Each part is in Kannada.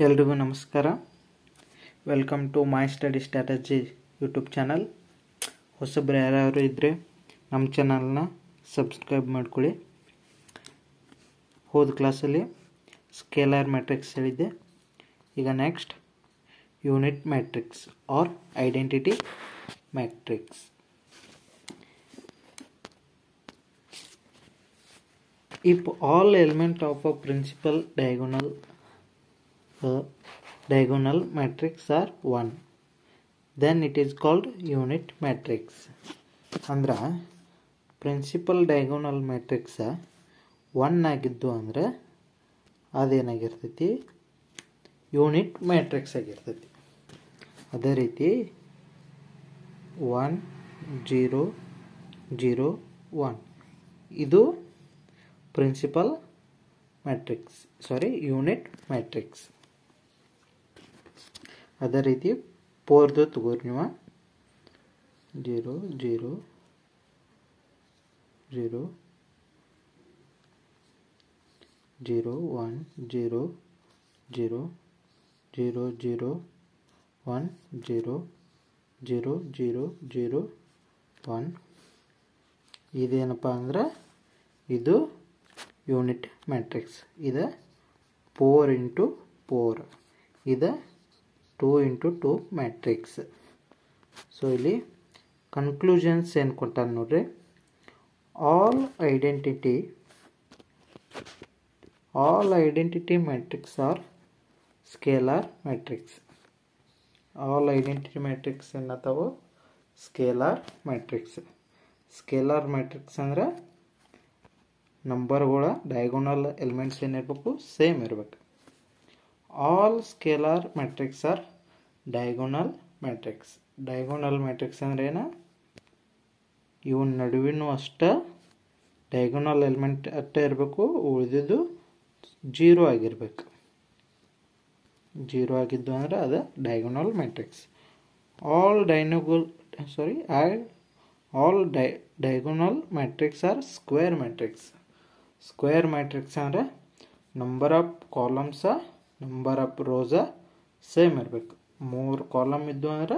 ಎಲ್ರಿಗೂ ನಮಸ್ಕಾರ. Welcome to my study strategy YouTube channel. ಹೊಸಬ್ರು ಯಾರು ಇದ್ದರೆ ನಮ್ಮ ಚಾನಲ್ನ ಸಬ್ಸ್ಕ್ರೈಬ್ ಮಾಡ್ಕೊಳ್ಳಿ. ಹೋದ ಕ್ಲಾಸಲ್ಲಿ ಸ್ಕೇಲಾರ್ ಮ್ಯಾಟ್ರಿಕ್ಸ್ ಹೇಳಿದ್ದೆ. ಈಗ next unit matrix or identity matrix. If all elements of a principal diagonal matrix are 1, then it is called unit matrix. ಅಂದ್ರೆ ಪ್ರಿನ್ಸಿಪಲ್ ಡಯಾಗೋನಲ್ ಮ್ಯಾಟ್ರಿಕ್ಸ್ 1 ಆಗಿದ್ದು ಅಂದರೆ ಅದೇನಾಗಿರ್ತೈತಿ, ಯೂನಿಟ್ ಮ್ಯಾಟ್ರಿಕ್ಸ್ ಆಗಿರ್ತೈತಿ. ಅದೇ ರೀತಿ 1 0 0 1 ಇದು ಪ್ರಿನ್ಸಿಪಲ್ ಮ್ಯಾಟ್ರಿಕ್ಸ್, ಯೂನಿಟ್ ಮ್ಯಾಟ್ರಿಕ್ಸ್. ಅದೇ ರೀತಿ 4ದು ತಗೋರಿ ನೀವು 0 0 0 0 1 0 0 0 0 1 0 0 0 0 1. ಇದೇನಪ್ಪ ಅಂದ್ರೆ ಇದು ಯೂನಿಟ್ ಮ್ಯಾಟ್ರಿಕ್ಸ್. ಇದು 4 × 4, ಇದು 2 × 2 ಮ್ಯಾಟ್ರಿಕ್ಸ್. ಸೊ ಇಲ್ಲಿ ಕನ್ಕ್ಲೂಷನ್ಸ್ ಏನು ಕೊಟ್ಟಾರ ನೋಡ್ರಿ. All identity matrix are scalar matrix. All identity matrix ಏನತ್ತಾವು ಸ್ಕೇಲಾರ್ ಮ್ಯಾಟ್ರಿಕ್ಸ್. ಸ್ಕೇಲಾರ್ ಮ್ಯಾಟ್ರಿಕ್ಸ್ ಅಂದ್ರೆ ನಂಬರ್ಗಳ ಡಯಾಗೋನಲ್ ಎಲಿಮೆಂಟ್ಸ್ ಏನಿರಬೇಕು, ಸೇಮ್ ಇರಬೇಕು. All scalar matrix are diagonal matrix. Diagonal matrix ಅಂದ್ರೆ ಏನು, ಇವನ್ ನಡುವಿನೂ ಅಷ್ಟೇ ಡಯಾಗೋನಲ್ ಎಲಿಮೆಂಟ್ ಅಷ್ಟೇ ಇರಬೇಕು, ಉಳಿದಿದ್ದು 0 ಆಗಿರ್ಬೇಕು. 0 ಆಗಿದ್ದು ಅಂದ್ರೆ ಅದು diagonal matrix. All diagonal matrix are square matrix. Square matrix ಅಂದರೆ number of columns number of rows same ಇರಬೇಕು. 3 ಕಾಲಮ್ ಇದ್ದು ಅಂದರೆ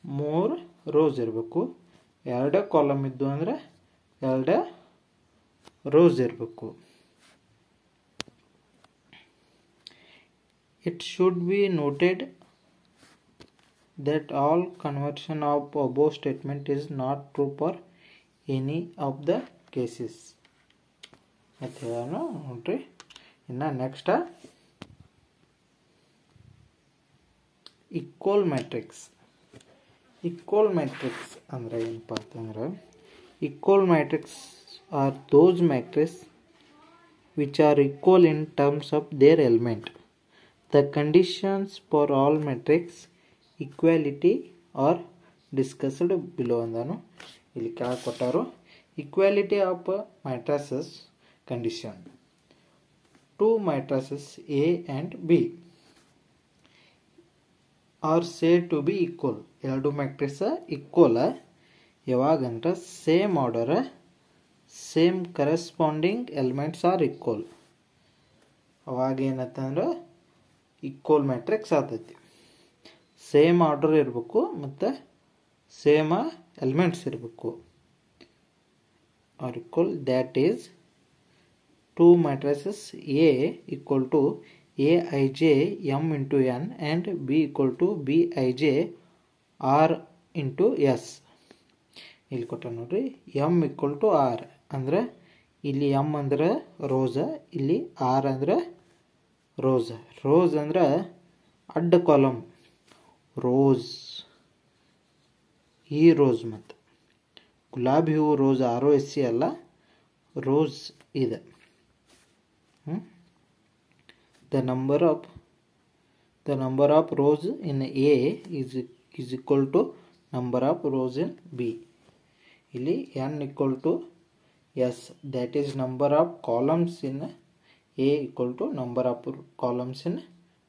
3 ರೋಸ್ ಇರಬೇಕು. 2 ಕಾಲಮ್ ಇದ್ದು ಅಂದರೆ 2 ರೋಸ್ ಇರಬೇಕು. It should be noted that all conversion of above statement is not true for any of the cases. ಮತ್ತೆ ನೋಡ್ರಿ. ಇನ್ನು next equal matrix. Equal matrix ಅಂದರೆ ಏನಪ್ಪ ಅಂತಂದ್ರೆ, equal matrix are those matrix which are equal in terms of their element. The conditions for all matrix equality are discussed below ಅಂದಾನು. ಇಲ್ಲಿ ಕೆಳಗೆ ಕೊಟ್ಟಾರು. Equality of matrices condition. 2 matrices A and B are said to be equal. 2 matrix equal ಯಾವಾಗಂದ್ರೆ same order, same corresponding elements are equal. ಅವಾಗ ಏನಂತಂದ್ರೆ ಈಕ್ವಲ್ ಮ್ಯಾಟ್ರಿಕ್ಸ್ ಆಗ್ತೈತಿ. ಸೇಮ್ ಆರ್ಡರ್ ಇರಬೇಕು ಮತ್ತು ಸೇಮ್ ಎಲಿಮೆಂಟ್ಸ್ ಇರಬೇಕು. Are equal. That is 2 matrices A equal to Aij m into n and B equal to Bij r into s. ಇಲ್ಲಿ ಕೊಟ್ಟ ನೋಡ್ರಿ. m equal to r ಅಂದ್ರೆ ಇಲ್ಲಿ m ಅಂದ್ರೆ ರೋಸ, ಇಲ್ಲಿ r ಅಂದ್ರೆ ರೋಸ. ರೋಸ್ ಅಂದ್ರೆ ಅಡ್ಡ ಕಾಲಮ್ ರೋಸ್. ಈ ರೋಸ್ ಮತ್ತು ಗುಲಾಬಿ ಹೂವು ರೋಸ್ ROSC ಅಲ್ಲ, ರೋಸ್ ಇದೆ. The number of rows in A is equal to number of rows in B. ಇಲ್ಲಿ n equal to s, that is number of columns in A equal to number of columns in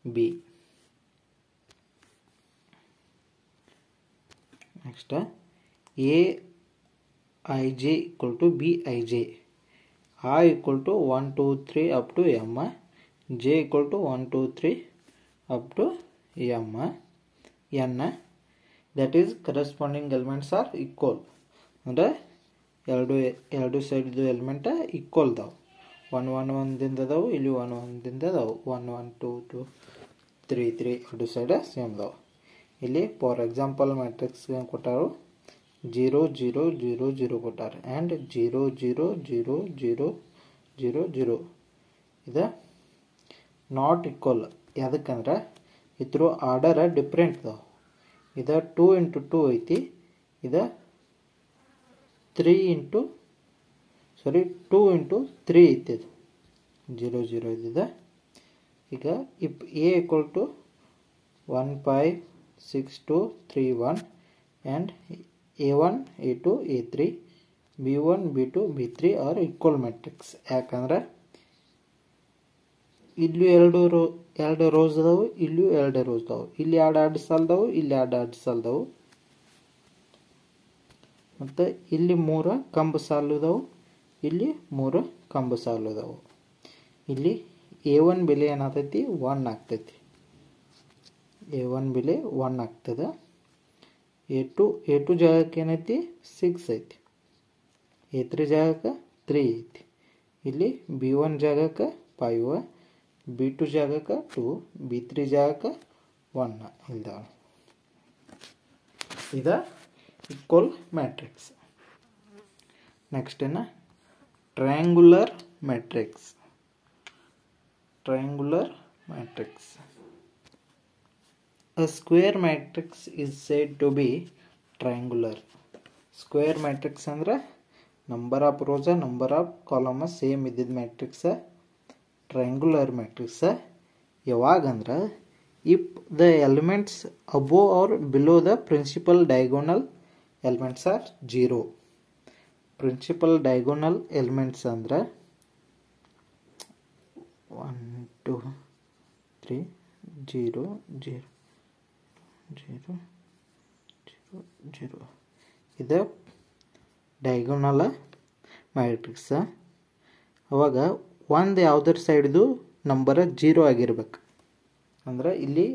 B. Next, Aij equal to Bij. I equal to 1 2 3 up to m. J equal to 1 2 3 up to m n, that is corresponding elements are equal. ಅಂದರೆ ಎರಡು ಸೈಡ್ದು ಎಲಿಮೆಂಟ್ ಈಕ್ವಲ್ ಅದಾವೆ. 1 1 1ದಿಂದ ಅದಾವೆ, ಇಲ್ಲಿ 1 1ದಿಂದ ಅದಾವೆ, 1 1 2 2 3 3 ಎರಡು ಸೈಡ್ ಸೇಮ್ ಅದಾವೆ. ಇಲ್ಲಿ ಫಾರ್ ಎಕ್ಸಾಂಪಲ್ ಮ್ಯಾಟ್ರಿಕ್ಸ್ ಕೊಟ್ಟಾರು 0 0 0 0 ಕೊಟ್ಟಾರೆ ಆ್ಯಂಡ್ 0 0 0 0 0 0. ಇದು ನಾಟ್ ಈಕ್ವಲ್. ಯಾದಕ್ಕಂದ್ರೆ ಇದ್ರ ಆರ್ಡರ್ ಡಿಫ್ರೆಂಟ್ ಅದಾವೆ. ಇದು 2 into 2 ಐತಿ, ಇದು 2 into 3 ಐತಿ. ಇದು 0 0 ಇದ್ದಿದೆ. ಈಗ ಇಪ್ a equal to 1 5 6 2 3 1 and a1 a2 a3 b1 b2 b3 are equal matrix. ಯಾಕಂದ್ರೆ ಇಲ್ಲಿ ಎರಡು ರೋಸ್ ಅದಾವು, ಇಲ್ಲಿ ಎರಡು ರೋಸ್ ಅದಾವು, ಇಲ್ಲಿ ಎರಡು ಸಾಲದವು, ಇಲ್ಲಿ ಎರಡು ಸಾಲದವು, ಮತ್ತು ಇಲ್ಲಿ 3 ಕಂಬ ಸಾಲು ಅದಾವು, ಇಲ್ಲಿ 3 ಕಂಬ ಸಾಲು ಅದಾವು. ಇಲ್ಲಿ a1 ಬೆಲೆ ಏನಾಗ್ತೈತಿ 1 ಆಗ್ತೈತಿ. a1 ಬೆಲೆ 1 ಆಗ್ತದೆ. a2 ಜಾಗಕ್ಕೆ ಏನೈತಿ 6 ಐತಿ, a3 ಜಾಗಕ್ಕೆ 3 ಐತಿ, ಇಲ್ಲಿ b1 ಜಾಗಕ್ಕೆ 5, b2 ಜಾಗಕ್ಕೆ 2, b3 ಜಾಗಕ್ಕೆ 1 ಇಲ್ದಾವ. ಇದು ಈಕ್ವಲ್ ಮ್ಯಾಟ್ರಿಕ್ಸ್. ನೆಕ್ಸ್ಟ್ ಏನ triangular matrix. Triangular matrix. A square matrix is said to be triangular. Square matrix ಅಂದ್ರೆ number of rows, number of columns same ಇದ್ದಿದ್ದ matrix. Triangular matrix ಯಾವಾಗಂದ್ರೆ if the elements above or below the principal diagonal elements are 0. Principal diagonal elements ಅಂದ್ರೆ 1 2 3 0 0 0 0 0 ಇದು ಡಯಾಗೋನಲ್ ಮ್ಯಾಟ್ರಿಕ್ಸ್. ಅವಾಗ ಒಂದು ಯಾವುದರ ಸೈಡ್ದು ನಂಬರ್ 0 ಆಗಿರ್ಬೇಕು. ಅಂದ್ರೆ ಇಲ್ಲಿ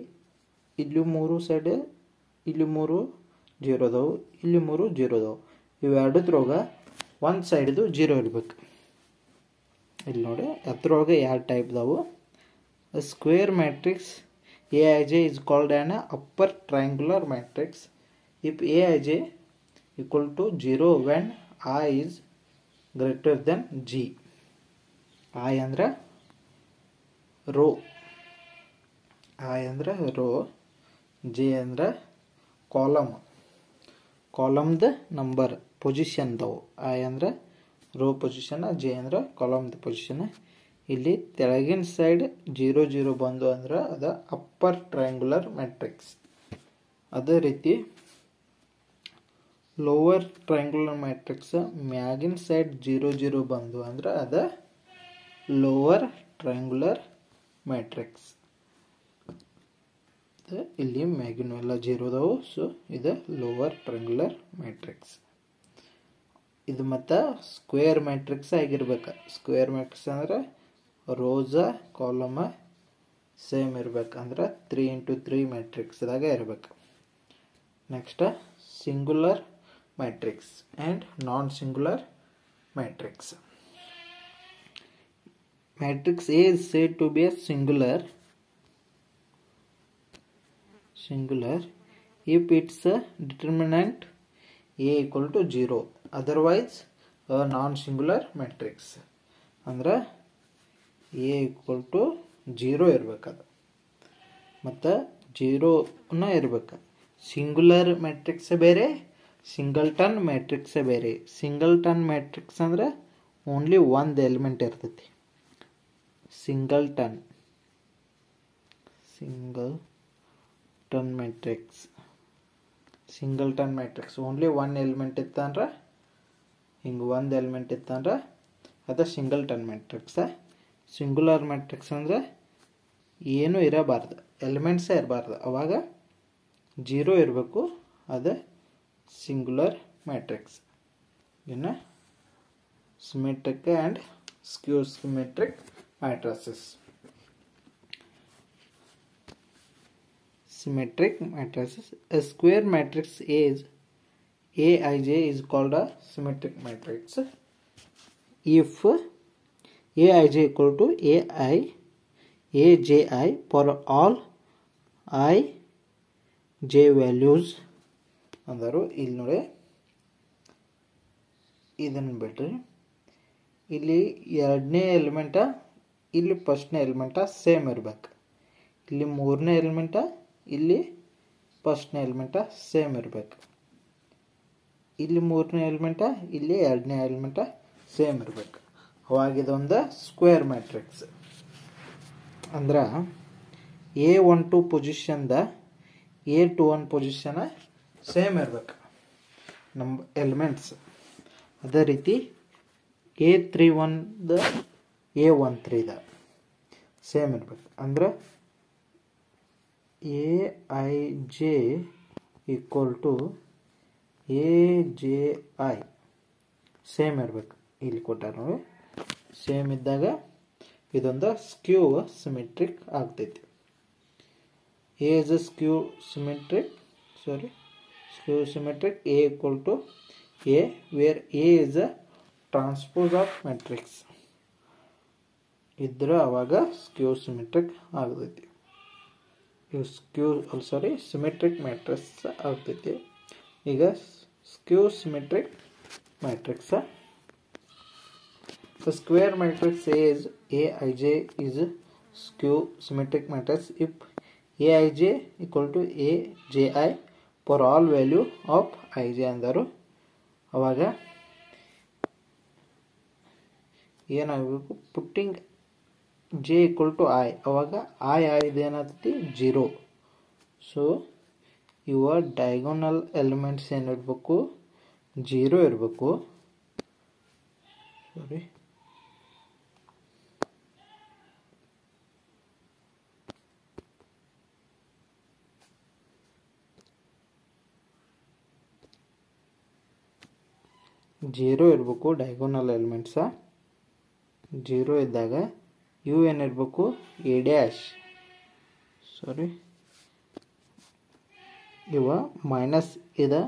3 ಸೈಡ್, ಇಲ್ಲಿ 3 0 ಅದಾವು, ಇಲ್ಲಿ 3 0 ಅದಾವು. ಇವೆರಡದ್ರೊಳಗ ಒಂದು ಸೈಡ್ದು 0 ಇರ್ಬೇಕು. ಇಲ್ಲಿ ನೋಡಿ ಅದ್ರೊಳಗೆ ಎರಡು ಟೈಪ್ ಅದಾವು. Square matrix Aij is called an upper triangular matrix if Aij equal to 0 when I is greater than G. I ಅಂದ್ರೆ ರೋ, I ಅಂದ್ರೆ ರೋ, J ಅಂದ್ರೆ ಕಾಲಮ್ದ ನಂಬರ್ ಪೊಸಿಷನ್ ಅದಾವು. I ಅಂದ್ರೆ ರೋ ಪೊಸಿಷನ್, J ಅಂದ್ರೆ ಕಾಲಮ್ದ ಪೊಸಿಷನ್. ಇಲ್ಲಿ ತೆಳಗಿನ ಸೈಡ್ 0 0 ಬಂದು ಅಂದ್ರೆ ಅದು ಅಪ್ಪರ್ ಟ್ರಯಾಂಗುಲರ್ ಮ್ಯಾಟ್ರಿಕ್ಸ್. ಅದೇ ರೀತಿ ಲೋವರ್ ಟ್ರಯಾಂಗುಲರ್ ಮ್ಯಾಟ್ರಿಕ್ಸ್ ಮ್ಯಾಗಿನ ಸೈಡ್ 0 0 ಬಂದು ಅಂದ್ರೆ ಅದು ಲೋವರ್ ಟ್ರಯಾಂಗುಲರ್ ಮ್ಯಾಟ್ರಿಕ್ಸ್. ಇಲ್ಲಿ ಮ್ಯಾಗಿನ ಎಲ್ಲ 0 ಅದಾವು, ಸೊ ಇದು ಲೋವರ್ ಟ್ರಯಾಂಗುಲರ್ ಮ್ಯಾಟ್ರಿಕ್ಸ್. ಇದು ಮತ್ತು ಸ್ಕ್ವೇರ್ ಮ್ಯಾಟ್ರಿಕ್ಸ್ ಆಗಿರ್ಬೇಕು. ಸ್ಕ್ವೇರ್ ಮ್ಯಾಟ್ರಿಕ್ಸ್ ಅಂದ್ರೆ ರೋಸ ಕಾಲಮ ಸೇಮ್ ಇರ್ಬೇಕು, ಅಂದ್ರೆ 3 into 3 ಮ್ಯಾಟ್ರಿಕ್ಸ್ದಾಗ ಇರ್ಬೇಕು. Next singular matrix and non singular matrix. Matrix A is said to be a singular if its determinant A equal to 0, otherwise a non-singular matrix. ಅಂದ್ರೆ A equal to 0 ಇರ್ಬೇಕದು ಮತ್ತು 0ನ ಇರ್ಬೇಕು. ಸಿಂಗುಲರ್ ಮ್ಯಾಟ್ರಿಕ್ಸ್ ಬೇರೆ, ಸಿಂಗಲ್ಟನ್ ಮ್ಯಾಟ್ರಿಕ್ಸ್ ಬೇರೆ. ಸಿಂಗಲ್ಟನ್ ಮ್ಯಾಟ್ರಿಕ್ಸ್ ಅಂದ್ರೆ ಓನ್ಲಿ ಒಂದು ಎಲಿಮೆಂಟ್ ಇರ್ತೈತಿ. Singleton matrix only one element ಇತ್ತಂದ್ರೆ, ಹಿಂಗೆ ಒಂದು ಎಲಿಮೆಂಟ್ ಇತ್ತಂದ್ರೆ ಅದು ಸಿಂಗಲ್ಟನ್ ಮ್ಯಾಟ್ರಿಕ್ಸ್. ಸಿಂಗುಲರ್ ಮ್ಯಾಟ್ರಿಕ್ಸ್ ಅಂದರೆ ಏನೂ ಇರಬಾರ್ದು, ಎಲಿಮೆಂಟ್ಸೇ ಇರಬಾರ್ದು, ಅವಾಗ 0 ಇರಬೇಕು, ಅದು ಸಿಂಗುಲರ್ ಮ್ಯಾಟ್ರಿಕ್ಸ್. ಇನ್ನು symmetric and skew symmetric matrices. symmetric matrices. A square matrix is Aij is called a symmetric matrix if Aij equal to Aji for all I j values ಅಂದರು. ಇಲ್ಲಿ ನೋಡಿ, ಇದನ್ನು ಬಿಟ್ರಿ ಇಲ್ಲಿ ಎರಡನೇ ಎಲಿಮೆಂಟ ಇಲ್ಲಿ ಫಸ್ಟ್ನೇ ಎಲಿಮೆಂಟ ಸೇಮ್ ಇರಬೇಕು. ಇಲ್ಲಿ ಮೂರನೇ ಎಲಿಮೆಂಟ ಇಲ್ಲಿ ಫಸ್ಟ್ನೇ ಎಲಿಮೆಂಟ ಸೇಮ್ ಇರಬೇಕು. ಇಲ್ಲಿ ಮೂರನೇ ಎಲಿಮೆಂಟ ಇಲ್ಲಿ ಎರಡನೇ ಎಲಿಮೆಂಟ ಸೇಮ್ ಇರಬೇಕು. ಅವಾಗ ಇದೊಂದು ಸ್ಕ್ವೇರ್ ಮ್ಯಾಟ್ರಿಕ್ಸ್. ಅಂದ್ರೆ A12 ಪೊಸಿಷನ್ದ A21 ಪೊಸಿಷನ್ ಸೇಮ್ ಇರಬೇಕು ನಮ್ಮ ಎಲಿಮೆಂಟ್ಸ್. ಅದೇ ರೀತಿ A31ದ A13ದ ಸೇಮ್ ಇರಬೇಕು. ಅಂದ್ರೆ Aij equal to Aji same ಇರಬೇಕು. ಇಲ್ಲಿ ಕೊಟ್ಟಾರ ನೋಡಿ, ಸೇಮ್ ಇದ್ದಾಗ ಇದೊಂದು ಸ್ಕ್ಯೂ ಸಿಮೆಟ್ರಿಕ್ ಆಗ್ತೈತಿ. A is a skew symmetric, A equal to A, where A is a transpose of matrix. ಇದ್ರೆ ಅವಾಗ ಸ್ಕ್ಯೂ ಸಿಮೆಟ್ರಿಕ್ ಆಗ್ತೈತಿ. ಸಿಮೆಟ್ರಿಕ್ ಮ್ಯಾಟ್ರಿಕ್ಸ್ ಆಗ್ತೈತಿ. ಈಗ ಸ್ಕ್ಯೂ symmetric matrix. The square matrix is Aij is skew symmetric matrix if Aij equal to Aji for all value of ij ಅಂದರು. ಅವಾಗ ಏನಾಗಬೇಕು, putting j equal to I, ಅವಾಗ I ಇದೇನಾಗ್ತೈತಿ 0. ಸೊ ಇವ ಡಯಾಗೋನಲ್ ಎಲಿಮೆಂಟ್ಸ್ ಏನಿರಬೇಕು, 0 ಇರಬೇಕು. ಸಾರಿ, ಜೀರೋ ಇರಬೇಕು ಡಯಾಗೋನಲ್ ಎಲಿಮೆಂಟ್ಸ. 0 ಇದ್ದಾಗ ಇವು ಏನಿರಬೇಕು ಎ ಡ್ಯಾಶ್, ಇವ ಮೈನಸ್ ಇದೆ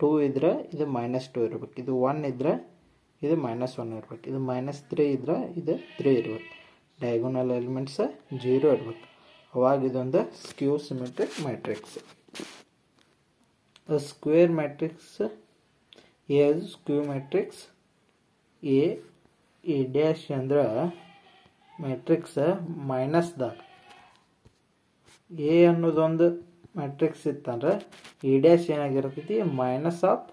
2 ಇದ್ರೆ ಇದು -2 ಇರಬೇಕು. ಇದು 1 ಇದ್ರೆ ಇದು -1 ಇರಬೇಕು. ಇದು -3 ಇದ್ರೆ ಇದು 3 ಇರಬೇಕು. ಡಯಾಗೋನಲ್ ಎಲಿಮೆಂಟ್ಸ್ 0 ಇರಬೇಕು. ಅವಾಗ ಇದೊಂದು skew symmetric matrix. Square matrix is skew matrix A dash ಅಂದ್ರೆ ಮ್ಯಾಟ್ರಿಕ್ಸ್ ಮೈನಸ್ದಾಗ ಎ ಅನ್ನೋದೊಂದು ಮ್ಯಾಟ್ರಿಕ್ಸ್ ಇತ್ತಂದ್ರೆ ಎ ಡ್ಯಾಶ್ ಏನಾಗಿರ್ತೈತಿ ಮೈನಸ್ ಆಫ್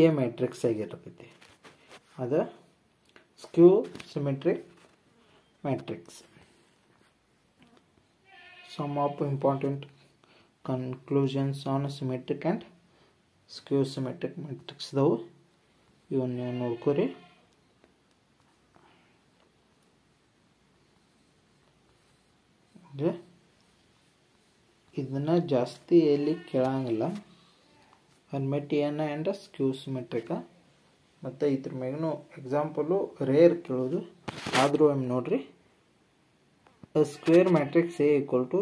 ಎ ಮ್ಯಾಟ್ರಿಕ್ಸ್ ಆಗಿರ್ತೈತಿ. ಅದು skew symmetric matrix. Some of important conclusions on symmetric and skew symmetric ಮ್ಯಾಟ್ರಿಕ್ಸ್ದವು ಇವನ್ನ ನೀವು ನೋಡ್ಕೊರಿ. ಇದನ್ನ ಜಾಸ್ತಿ ಎಲ್ಲಿ ಕೇಳಂಗಿಲ್ಲ, ಹರ್ಮಿಟಿಯನ್ ಆ್ಯಂಡ್ ಸ್ಕ್ಯೂ ಸಿಮೆಟ್ರಿಕ. ಮತ್ತು ಇದ್ರ ಮ್ಯಾಗೂ ಎಕ್ಸಾಂಪಲು ರೇರ್ ಕೇಳೋದು, ಆದರೂ ಒಮ್ಮೆ ನೋಡ್ರಿ. A square matrix A equal to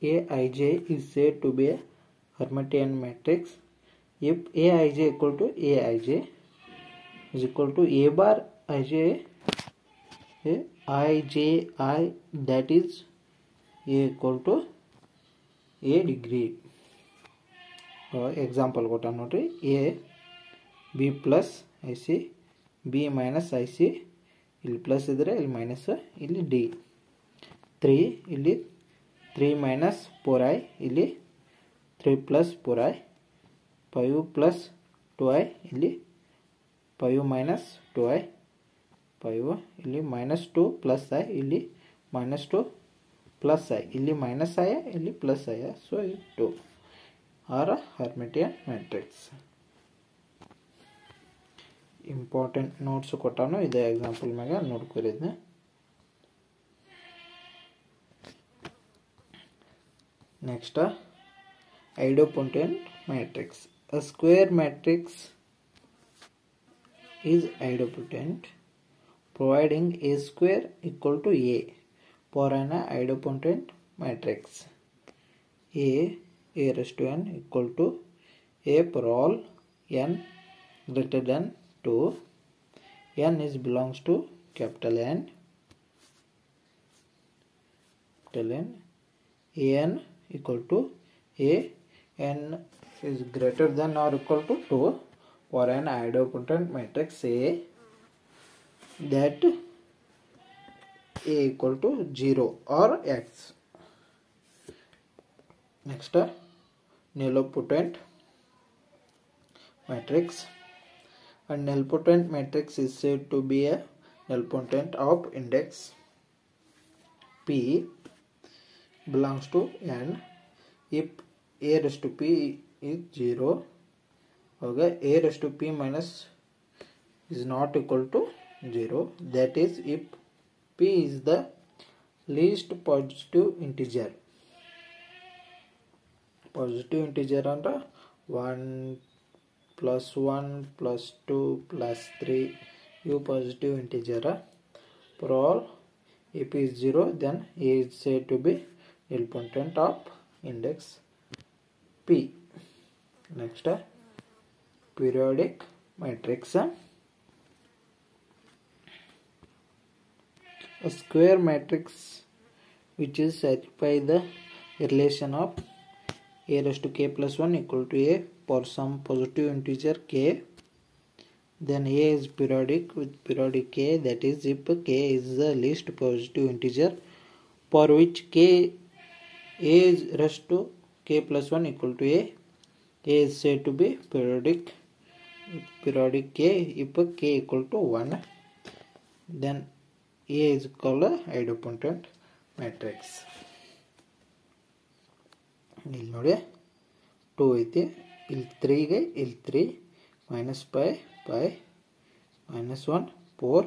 Aij is said to be a Hermitian matrix if Aij equal to Aij is equal to A bar Ij Iji, that is A equal to A degree. Example ಕೊಟ್ಟ ನೋಡ್ರಿ, A B plus IC B minus IC, ಇಲ್ಲಿ ಪ್ಲಸ್ ಇದ್ರೆ ಇಲ್ಲಿ ಮೈನಸ್, ಇಲ್ಲಿ D 3, ಇಲ್ಲಿ 3 minus 4i, ಇಲ್ಲಿ 3 plus 4i, 5 plus 2i, ಇಲ್ಲಿ 5 minus 2i, 5 ಇಲ್ಲಿ minus 2 plus i, ಇಲ್ಲಿ minus 2 plus i, ಇಲ್ಲಿ minus i, ಇಲ್ಲಿ plus i, so 2 are a Hermitian matrix. Important notes ಕೊಟ್ಟಾನು, ಇದೇ ಎಕ್ಸಾಂಪಲ್ ಮ್ಯಾಗ ನೋಡ್ಕೊರಿದ್ನ. Next idempotent matrix. A square matrix is idempotent providing A square equal to A for an idempotent matrix. a raised to n equal to a for all n greater than 2. N is belongs to capital N. An equal to a, n is greater than or equal to 2 for an idempotent matrix A that A equal to 0 or X. Next, nilpotent matrix. A nilpotent matrix is said to be a nilpotent of index P belongs to n if a raised to p is 0. Okay, a raised to p minus is not equal to 0. That is if p is the least positive integer. Positive integer under 1 plus 1 plus 2 plus 3 you positive integer. For all if is 0 then a is said to be nilpotent of index P. Next, periodic matrix. A square matrix which is satisfy the relation of a raised to k plus 1 equal to a for some positive integer k. Then a is periodic with periodic k, that is if k is the least positive integer for which k a is raised to k plus 1 equal to a is said to be periodic k if k equal to 1. Then a is called a idempotent matrix. ಇಲ್ಲಿ ನೋಡಿ 2 ಐತಿ, ಇಲ್ಲಿ 3 ಗೆ ಇಲ್ಲಿ 3 minus pi minus 1 4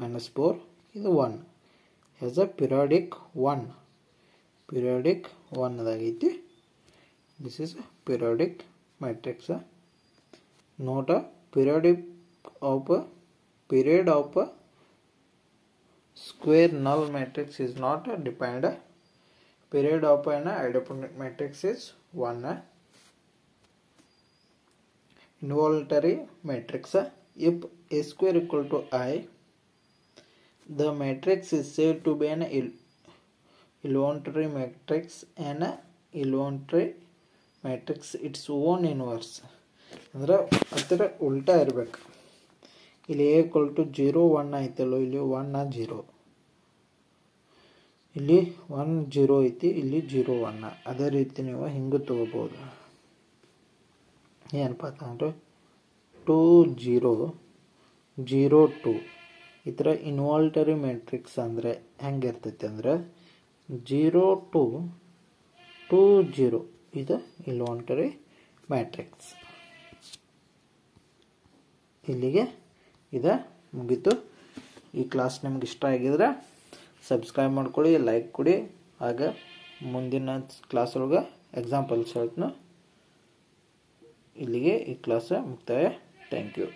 minus 4 ಇದು 1 has a periodic 1 ಅದಾಗೈತಿ. This is a periodic matrix. Note a period of a square null matrix is not defined. Period of an idempotent matrix is 1. Involuntary matrix. If a square equal to I, the matrix is said to be an involuntary matrix and involuntary matrix its own inverse. ಅಂದ್ರೆ ಅದರ ಉಲ್ಟಾ ಇರಬೇಕು. ಇಲ್ಲಿ a equal to 0 1 ಐತಲ್ಲೋ, ಇಲ್ಲಿ 1 0, ಇಲ್ಲಿ 1 0 ಐತಿ, ಇಲ್ಲಿ 0 1. ಅದೇ ರೀತಿ ನೀವು ಹಿಂಗೆ ತಗೋಬಹುದು. ಏನಪ್ಪ ಅಂತಂದ್ರೆ 2 0 0 2 ಈ ಥರ ಇನ್ವಾಲ್ಟರಿ ಮ್ಯಾಟ್ರಿಕ್ಸ್ ಅಂದರೆ ಹೆಂಗಿರ್ತೈತಿ ಅಂದ್ರೆ 0 2 2 0 ಇದು ಇನ್ವಾಲ್ಟರಿ ಮ್ಯಾಟ್ರಿಕ್ಸ್. ಇಲ್ಲಿಗೆ ಇದು ಮುಗೀತು. ಈ ಕ್ಲಾಸ್ ನಿಮ್ಗೆ ಇಷ್ಟ ಆಗಿದ್ರೆ ಸಬ್ಸ್ಕ್ರೈಬ್ ಮಾಡ್ಕೊಳ್ಳಿ, ಲೈಕ್ ಕೊಡಿ. ಹಾಗೆ ಮುಂದಿನ ಕ್ಲಾಸ್ ಒಳಗೆ ಎಕ್ಸಾಂಪಲ್ಸ್ ಹೇಳ್ತೀನಿ. ಇಲ್ಲಿಗೆ ಈ ಕ್ಲಾಸ್ ಮುಕ್ತಾಯ. Thank you.